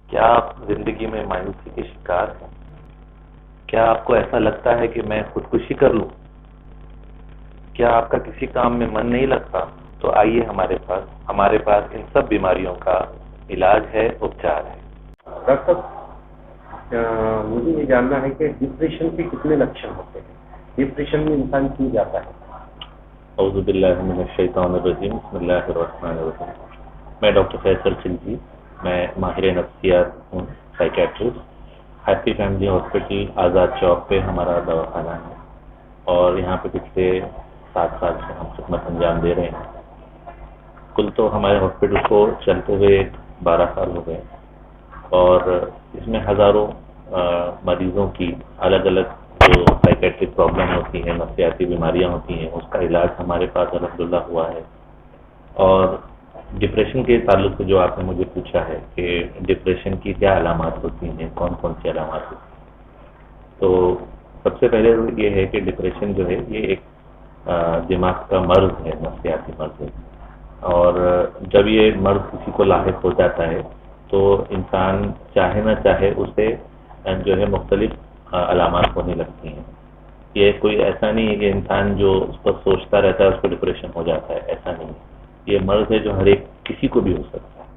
کیا آپ زندگی میں مایوسی کے شکار ہیں؟ کیا آپ کو ایسا لگتا ہے کہ میں خودکشی کر لوں؟ کیا آپ کا کسی کام میں من نہیں لگتا؟ تو آئیے ہمارے پاس ان سب بیماریوں کا علاج ہے، اپچار ہے۔ ڈاکٹر صاحب، مجھے یہ جاننا ہے کہ ڈپریشن کے کتنے لکشن ہوتے ہیں؟ ڈپریشن میں انسان کیوں جاتا ہے؟ اعوذ باللہ من الشیطان الرجیم، بسم اللہ الرحمن الرحیم۔ میں ڈاکٹر فیصل خلجی، میں ماہر نفسیات ہوں، سائیکیٹرسٹ۔ ہیپی فیملی ہاسپٹل آزاد چوک پہ ہمارا دواخانہ ہے، اور یہاں پہ پچھلے 7 سال سے ہم خدمت انجام دے رہے ہیں۔ کل تو ہمارے ہاسپٹل کو چلتے ہوئے 12 سال ہو گئے، اور اس میں ہزاروں مریضوں کی الگ الگ جو سائیکیٹرک پرابلم ہوتی ہیں، نفسیاتی بیماریاں ہوتی ہیں، اس کا علاج ہمارے پاس الحمدللہ ہوا ہے۔ اور ڈپریشن کے تعلق سے جو آپ نے مجھے پوچھا ہے کہ ڈپریشن کی کیا علامات ہوتی ہیں، کون کون سی علامات ہوتی ہیں، تو سب سے پہلے یہ ہے کہ ڈپریشن جو ہے یہ ایک دماغ کا مرض ہے، نفسیاتی مرض ہے، اور جب یہ مرض کسی کو لاحق ہو جاتا ہے تو انسان چاہے نہ چاہے اسے جو ہے مختلف علامات ہونے لگتی ہیں۔ یہ کوئی ایسا نہیں ہے کہ انسان جو اس پر سوچتا رہتا ہے اس کو ڈپریشن ہو جاتا ہے، ایسا نہیں ہے۔ یہ مرض ہے جو ہر ایک کسی کو بھی ہو سکتا ہے۔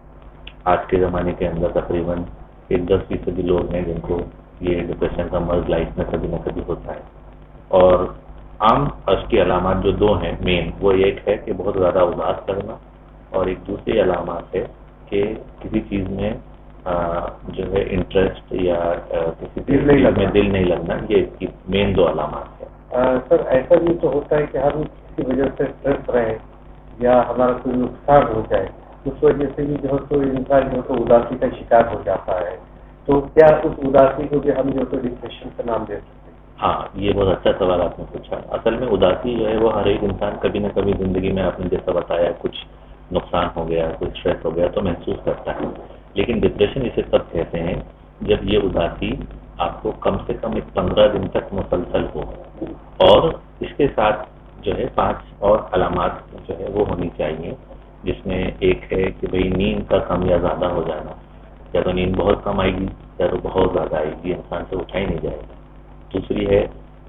آج کے زمانے کے اندر تقریباً 10% لوگ ہیں جن کو یہ ڈپریشن کا مرض لائف میں کبھی نہ کبھی ہوتا ہے۔ اور عام اس کی علامات جو 2 ہیں مین، وہ ایک ہے کہ بہت زیادہ اداس کرنا، اور ایک دوسری علامات ہے کہ کسی چیز میں جو ہے انٹرسٹ یا کسی چیز میں دل نہیں لگنا۔ یہ اس کی مین 2 علامات ہیں۔ سر، ایسا بھی تو ہوتا ہے کہ ہم کسی وجہ سے اسٹریس رہے یا ہمارا کوئی نقصان ہو جائے، اس وجہ سے بھی جو ہے تو انسان جو ہے تو اداسی کا شکار ہو جاتا ہے، تو کیا اس اداسی کو بھی ہم جو ہے تو ڈپریشن کا نام دے سکتے ہیں؟ ہاں، یہ بہت اچھا سوال آپ نے پوچھا۔ اصل میں اداسی جو ہے وہ ہر ایک انسان کبھی نہ کبھی زندگی میں، آپ نے جیسا بتایا، کچھ نقصان ہو گیا، کچھ اسٹریس ہو گیا تو محسوس کرتا ہے۔ لیکن ڈپریشن اسے تب کہتے ہیں جب یہ اداسی آپ کو کم سے کم 15 دن تک مسلسل ہو، اور اس کے ساتھ جو ہے 5 اور علامات جو ہے وہ ہونی چاہیے، جس میں ایک ہے کہ بھئی نیند کا کم یا زیادہ ہو جانا، یا تو نیند بہت کم آئے گی یا تو بہت زیادہ آئے گی، انسان سے اٹھا ہی نہیں جائے گا۔ دوسری ہے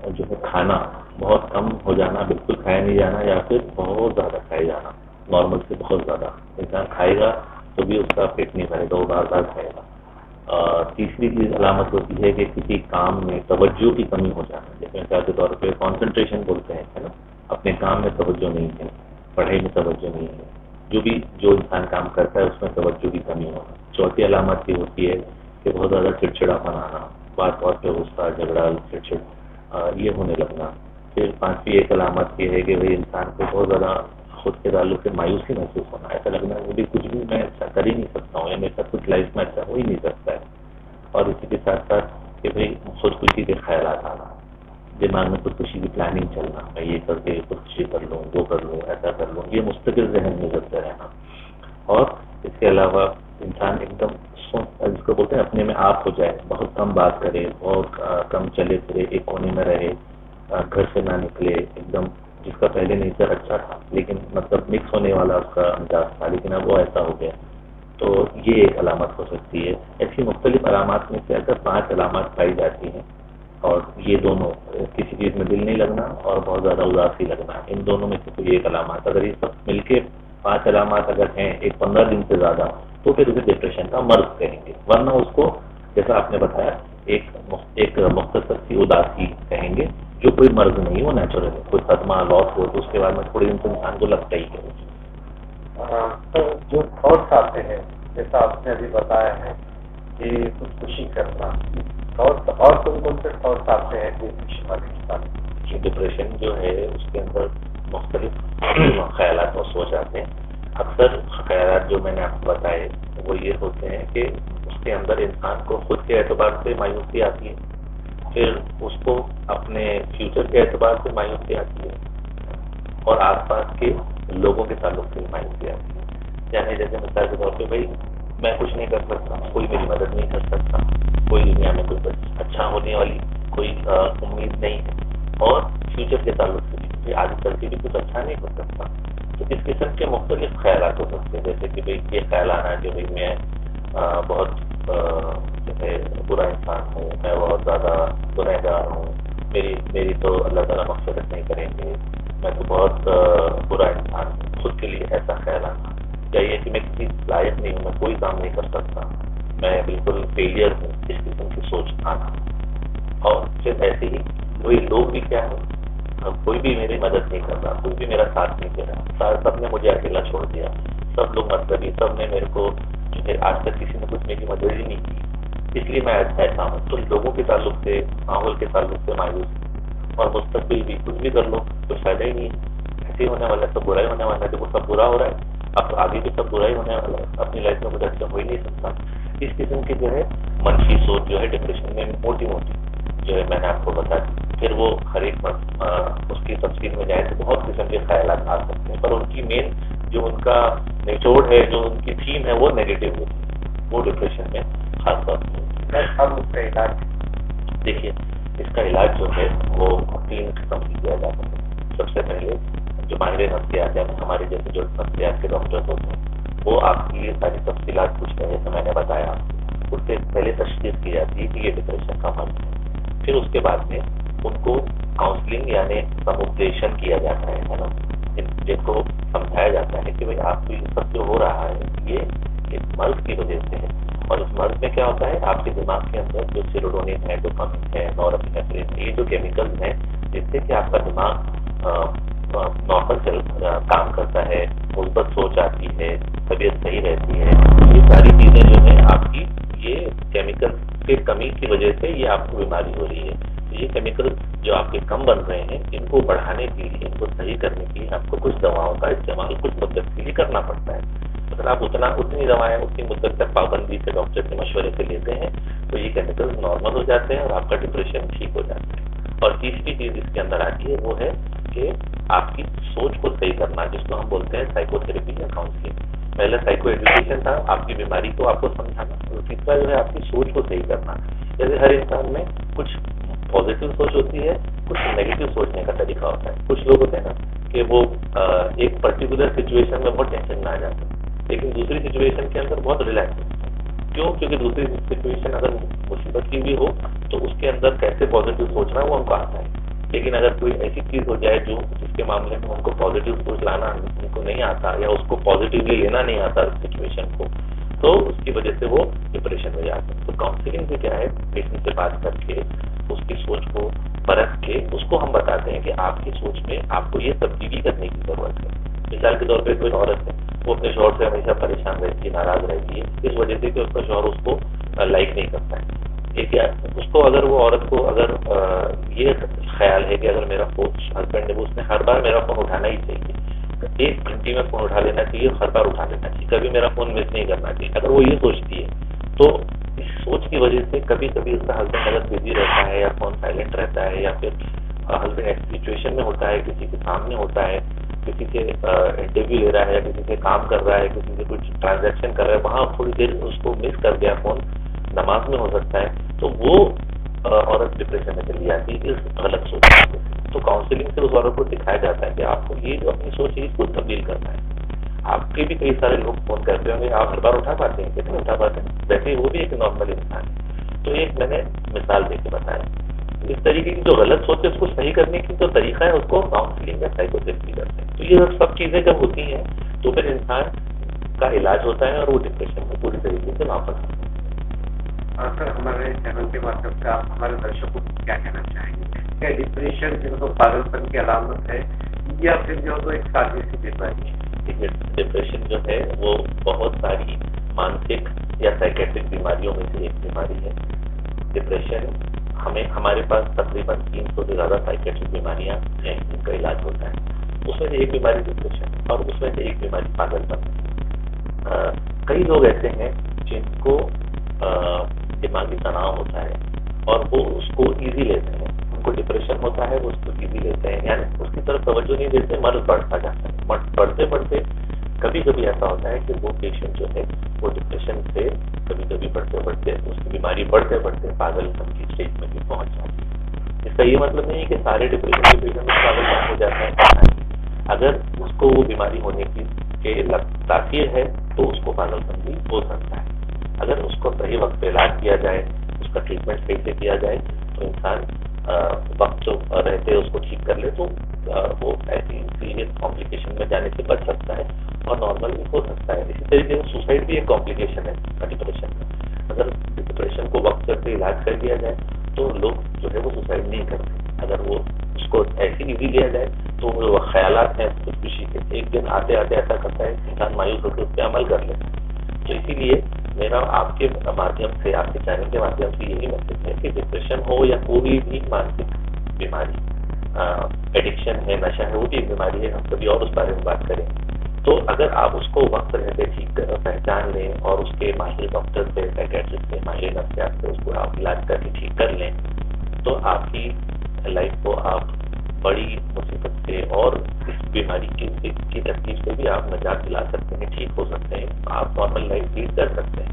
جو ہے کھانا بہت کم ہو جانا، بالکل کھایا نہیں جانا، یا پھر بہت زیادہ کھائے جانا، نارمل سے بہت زیادہ۔ انسان کھائے گا تو بھی اس کا پیٹ نہیں بھرے گا، وہ بار بار کھائے گا۔ تیسری چیز علامت ہوتی ہے کہ کسی کام میں توجہ کی کمی ہو جانا، جیسے مثال کے طور پہ کانسنٹریشن بولتے ہیں، ہے نا، اپنے کام میں توجہ نہیں ہے، پڑھائی میں توجہ نہیں ہے، جو انسان کام کرتا ہے اس میں توجہ کی کمی ہونا۔ چوتھی علامت یہ ہوتی ہے کہ بہت زیادہ چڑچڑا پن آنا، بات بات پہ غصہ، جھگڑا، چڑچڑ یہ ہونے لگنا۔ پھر 5ویں ایک علامت یہ ہے کہ بھئی انسان کو بہت زیادہ خود کے تعلق سے مایوسی محسوس ہونا، ایسا لگنا ہے کہ کچھ بھی میں اچھا کر ہی نہیں سکتا ہوں، یا میرے ساتھ کچھ لائف میں اچھا ہو ہی نہیں سکتا ہے۔ اور اسی کے ساتھ ساتھ کہ بھئی خودکشی کے خیالات آنا، دماغ میں خودکشی کی پلاننگ چلنا، میں یہ کر کے خودکشی کر لوں، وہ کر لوں، ایسا کر لوں، یہ مستقل ذہن میں چلتا رہنا۔ اور اس کے علاوہ انسان ایک دم جس کو بولتے ہیں اپنے میں آپ ہو جائے، بہت کم بات کرے، بہت کم چلے پھرے، ایک کونے میں رہے، گھر سے نہ نکلے، ایک دم جس کا پہلے نیچر اچھا تھا لیکن مطلب مکس ہونے والا اس کا انداز تھا، لیکن اب وہ ایسا ہو گیا، تو یہ ایک علامت ہو سکتی ہے۔ ایسی مختلف علامات میں سے اگر 5 علامات پائی جاتی ہیں، اور یہ دونوں کسی چیز میں دل نہیں لگنا اور بہت زیادہ اداسی لگنا، ان دونوں میں سے کوئی ایک علامات، اگر یہ سب مل کے 5 علامات اگر ہیں ایک 15 دن سے زیادہ، تو پھر اسے ڈپریشن کا مرض کہیں گے، ورنہ اس کو جیسا آپ نے بتایا ایک مختصر سی اداسی کہیں گے، جو کوئی مرض نہیں، وہ نیچرل ہے۔ کوئی صدمہ لاس ہو تو اس کے بعد میں تھوڑے دن سے انسان کو لگتا ہی ہے۔ جو تھاٹس آتے ہیں، جیسا آپ نے ابھی بتایا ہے کہ خودکشی کرنا، اور کون سے تھاٹس آتے ہیں ڈپریشن والے انسان؟ ڈپریشن جو ہے اس کے اندر مختلف خیالات اور سوچ آتے ہیں۔ اکثر خیالات جو میں نے آپ کو بتائے وہ یہ ہوتے ہیں کہ اس کے اندر انسان کو خود کے اعتبار سے مایوسی آتی ہے، پھر اس کو اپنے فیوچر کے اعتبار سے مایوسی آتی ہے، اور آس پاس کے لوگوں کے تعلق سے مایوسی آتی ہے۔ یعنی جیسے مثال کے طور پہ بھائی میں کچھ نہیں کر سکتا، کوئی میری مدد نہیں کر سکتا، کوئی دنیا میں کوئی اچھا ہونے والی کوئی امید نہیں ہے، اور فیوچر کے تعلق سے بھی آگے چل کے بھی کچھ اچھا نہیں ہو سکتا۔ تو اس قسم کے مختلف خیالات ہو سکتے ہیں، جیسے کہ بھائی یہ خیال آنا کہ بھائی میں بہت جو ہے برا انسان ہوں، میں بہت زیادہ گنہگار ہوں، میری تو اللہ تعالیٰ مغفرت نہیں کریں گے، میں تو بہت برا انسان ہوں، خود کے لیے ایسا خیال آنا، یا یہ کہ میں کسی لائق نہیں ہوں، میں کوئی کام نہیں کر سکتا، میں بالکل فیلئر ہوں، اس قسم کی سوچ آنا. اور پھر ایسے ہی وہی لوگ بھی کیا ہے، کوئی بھی میری مدد نہیں کر رہا، کوئی بھی میرا ساتھ نہیں دے رہا، سب نے مجھے اکیلا چھوڑ دیا، سب لوگ مطلبی، سب نے میرے کو جو ہے آج تک کسی نے کچھ میری مدد ہی نہیں کی، اس لیے میں ایسا ہوں. تو لوگوں کے تعلق سے، ماحول کے تعلق سے مایوس، اور مستقبل بھی کچھ بھی کر لو کچھ فائدہ ہی نہیں ہے، ایسے ہی ہونے والا ہے، سب برا ہی ہونے والا ہے. دیکھو سب برا ہو رہا ہے، اب آگے بھی سب برا ہی ہونے والا ہے، اپنی لائف میں کچھ اچھا ہو ہی نہیں سکتا. اس قسم کی جو ہے منفی سوچ جو ہے ڈپریشن میں موٹی جو ہے میں نے آپ کو بتا دی. پھر وہ ہر ایک اس کی تفصیل میں جائے تو بہت قسم کے خیالات آ سکتے ہیں، پر ان کی مین جو ان کا نچوڑ ہے، جو ان کی تھیم ہے، وہ نیگیٹو ہوتی ہے، وہ ڈپریشن میں خاص طور پر. اب اس کا علاج دیکھیے، اس کا علاج جو ہے وہ 3 قسم کی کیا جاتا ہے. سب سے پہلے جو ماہر نفسیات ہیں، ہمارے جیسے جو نفسیات کے ڈاکٹر ہوتے ہیں، وہ آپ کی یہ ساری تفصیلات پوچھتے ہیں، جیسے میں نے بتایا، اس سے پہلے تشخیص کی جاتی ہے کہ یہ ڈپریشن کا مرض ہے. پھر اس کے بعد میں ان کو کاؤنسلنگ یعنی سموپدیشن کیا جاتا ہے نا، جن کو سمجھایا جاتا ہے کہ بھائی آپ کو یہ سب جو ہو رہا ہے یہ ایک مرض کی وجہ سے ہے. اور اس مرض میں کیا ہوتا ہے، آپ کے دماغ کے اندر جو سیروٹونین ہے، ڈوپامین ہے، نورابینفرین ہے، یہ جو کیمیکلز ہیں جس سے کہ آپ کا دماغ نارمل کام کرتا ہے، مثبت سوچ آتی ہے، طبیعت صحیح رہتی ہے، یہ ساری چیزیں جو ہیں آپ کی یہ کیمیکل کی کمی کی وجہ سے یہ آپ کو بیماری ہو رہی ہے. تو یہ کیمیکل جو آپ کے کم بن رہے ہیں، ان کو بڑھانے کے لیے، ان کو صحیح کرنے کے لیے آپ کو کچھ دواؤں کا استعمال کچھ مدت کے لیے کرنا پڑتا ہے. اگر آپ اتنی دوائیں اتنی مدت تک پابندی سے ڈاکٹر کے مشورے سے لیتے ہیں تو یہ کیمیکل نارمل ہو جاتے ہیں اور آپ کا ڈپریشن ٹھیک ہو جاتا ہے. اور تیسری چیز اس کے اندر آتی ہے وہ ہے کہ آپ کی سوچ کو صحیح کرنا، جس کو ہم بولتے ہیں سائیکو تھراپی یا کاؤنسلنگ. پہلے سائیکو ایجوکیشن تھا، آپ کی بیماری کو آپ کو سمجھانا، اور تیسرا جو ہے آپ کی سوچ کو صحیح کرنا. جیسے ہر انسان میں کچھ پازیٹیو سوچ ہوتی ہے، کچھ نیگیٹو سوچنے کا طریقہ ہوتا ہے. کچھ لوگ ہوتے ہیں نا کہ وہ ایک پرٹیکولر سچویشن میں بہت ٹینشن میں آ جاتے ہیں، لیکن دوسری سچویشن کے اندر بہت ریلیکس ہوتے ہیں. کیوں؟ کیونکہ دوسری سچویشن اگر مصیبت کی بھی ہو تو اس کے اندر کیسے پازیٹیو سوچنا وہ ان کو آتا ہے. لیکن اگر کوئی ایسی چیز ہو جائے جو جس کے معاملے میں ان کو پازیٹیو سوچ لانا ان کو نہیں آتا، یا اس کو پازیٹیولی لینا نہیں آتا سچویشن کو، تو اس کی وجہ سے وہ ڈپریشن میں جاتے ہیں. تو کاؤنسلنگ سے کیا ہے، پیشنٹ سے بات کر کے اس کی سوچ کو پرکھ کے اس کو ہم بتاتے ہیں کہ آپ کی سوچ میں آپ کو یہ تبدیلی کرنے کی ضرورت ہے. مثال کے طور پہ کوئی عورت ہے، وہ اپنے شوہر سے ہمیشہ پریشان رہتی ہے، ناراض رہتی ہے، اس وجہ سے کہ اس کا شوہر اس کو لائک نہیں کرتا ہے. ٹھیک ہے، اس کو اگر وہ عورت کو اگر یہ خیال ہے کہ اگر میرا ہسبینڈ ہے وہ اس نے ہر بار میرا فون اٹھانا ہی چاہیے، 1 گھنٹے میں فون اٹھا لینا چاہیے، ہر بار اٹھا لینا چاہیے، کبھی میرا فون مس نہیں کرنا چاہیے، اگر وہ یہ سوچتی ہے تو اس سوچ کی وجہ سے کبھی کبھی اس کا ہسبینڈ اگر بزی رہتا ہے یا فون سائلنٹ رہتا ہے، یا پھر ہسبینڈ ایسی سچویشن میں ہوتا ہے، کسی کے سامنے ہوتا ہے، کسی سے انٹرویو لے رہا ہے، کسی سے کام کر رہا ہے، کسی سے کچھ ٹرانزیکشن کر رہا ہے، وہاں تھوڑی دیر اس کو مس کر گیا فون، نماز میں ہو سکتا ہے، تو وہ عورت ڈپریشن میں چلی جاتی ہے اس غلط سوچ سے. تو کاؤنسلنگ سے اس عورت کو دکھایا جاتا ہے کہ آپ کو یہ جو اپنی سوچ ہے اس کو تبدیل کرنا ہے. آپ کے بھی کئی سارے لوگ فون کرتے ہوں گے، آپ ہر بار اٹھا پاتے ہیں؟ کتنے اٹھا پاتے ہیں؟ ویسے ہی وہ بھی ایک نارمل انسان ہے. تو ایک میں نے مثال دے کے بتایا. اس طریقے کی جو غلط سوچ ہے اس کو صحیح کرنے کی جو طریقہ ہے اس کو کاؤنسلنگ یا سائیکو تھراپی کرتے ہیں. تو یہ سب چیزیں جب ہوتی ہیں تو پھر انسان کا علاج ہوتا ہے اور وہ ڈپریشن میں پوری طریقے سے واپس آتا ہے. سر، ہمارے چینل کے مادھیم سے آپ ہمارے درشکوں کو کیا کہنا چاہیں گے؟ کیا ڈپریشن جو تو پاگل پن کی علامت ہے یا پھر جو تو ایک سادی سی بیماری ہے؟ ڈپریشن جو ہے وہ بہت ساری مانسک یا سائیکیٹرک بیماریوں میں سے ایک بیماری ہے. ڈپریشن ہمارے پاس تقریباً 300 سے زیادہ سائیکیٹرک بیماریاں ہیں جن کا علاج ہوتا ہے. اس میں سے ایک بیماری ڈپریشن اور اس میں سے ایک بیماری پاگل پن. کئی لوگ ایسے ہیں جن کو دماغی تناؤ ہوتا ہے اور وہ اس کو ایزی لیتے ہیں. ان کو ڈپریشن ہوتا ہے وہ اس کو ایزی لیتے ہیں، یعنی اس کی طرف توجہ نہیں دیتے، مرض بڑھتا جاتا ہے. بڑھتے بڑھتے کبھی کبھی ایسا ہوتا ہے کہ وہ پیشنٹ جو ہے وہ ڈپریشن سے کبھی کبھی بڑھتے بڑھتے اس کی بیماری بڑھتے بڑھتے پاگل پن کی اسٹیج میں بھی پہنچ جاتی ہے. اس کا یہ مطلب نہیں ہے کہ سارے ڈپریشن کے پیشنٹ میں پاگل پن ہو جاتا ہے. اگر اس کو وہ بیماری ہونے کی تاثیر ہے تو اس کو پاگل پن بھی ہو سکتا ہے. اگر اس کو صحیح وقت پہ علاج کیا جائے، اس کا ٹریٹمنٹ صحیح سے کیا جائے تو انسان وقت جو رہتے اس کو ٹھیک کر لے تو وہ ایسی سیریس کمپلیکیشن میں جانے سے بچ سکتا ہے اور نارمل بھی ہو سکتا ہے. اسی طریقے سے سوسائڈ بھی ایک کمپلیکیشن ہے ڈپریشن میں. اگر ڈپریشن کو وقت سے علاج کر دیا جائے تو لوگ جو ہے وہ سوسائڈ نہیں کرتے. اگر وہ اس کو ایسی ایزی لیا جائے تو وہ خیالات ہیں خودکشی کے، ایک دن آتے آتے ایسا کرتا ہے انسان مایوس ہو کے اس پہ عمل کر لے. تو اسی لیے میرا آپ کے مادھیم سے، آپ کے چینل کے مادھیم سے یہی میسج ہے کہ ڈپریشن ہو یا کوئی بھی مانسک بیماری، ایڈکشن ہے، نشہ ہے، وہ بھی ایک بیماری ہے، ہم کبھی اور اس بارے میں بات کریں. تو اگر آپ اس کو وقت رہتے ٹھیک پہچان لیں اور اس کے ماہر ڈاکٹر سے، سائیکیٹرسٹ سے، ماہر نفسیات سے اس کو آپ علاج کر کے ٹھیک کر لیں تو آپ کی لائف کو آپ بڑی مصیبت سے اور اس بیماری کی تکلیف سے بھی آپ نجات دلا سکتے ہیں، ٹھیک ہو سکتے ہیں، آپ نارمل لائف لیڈ کر سکتے ہیں.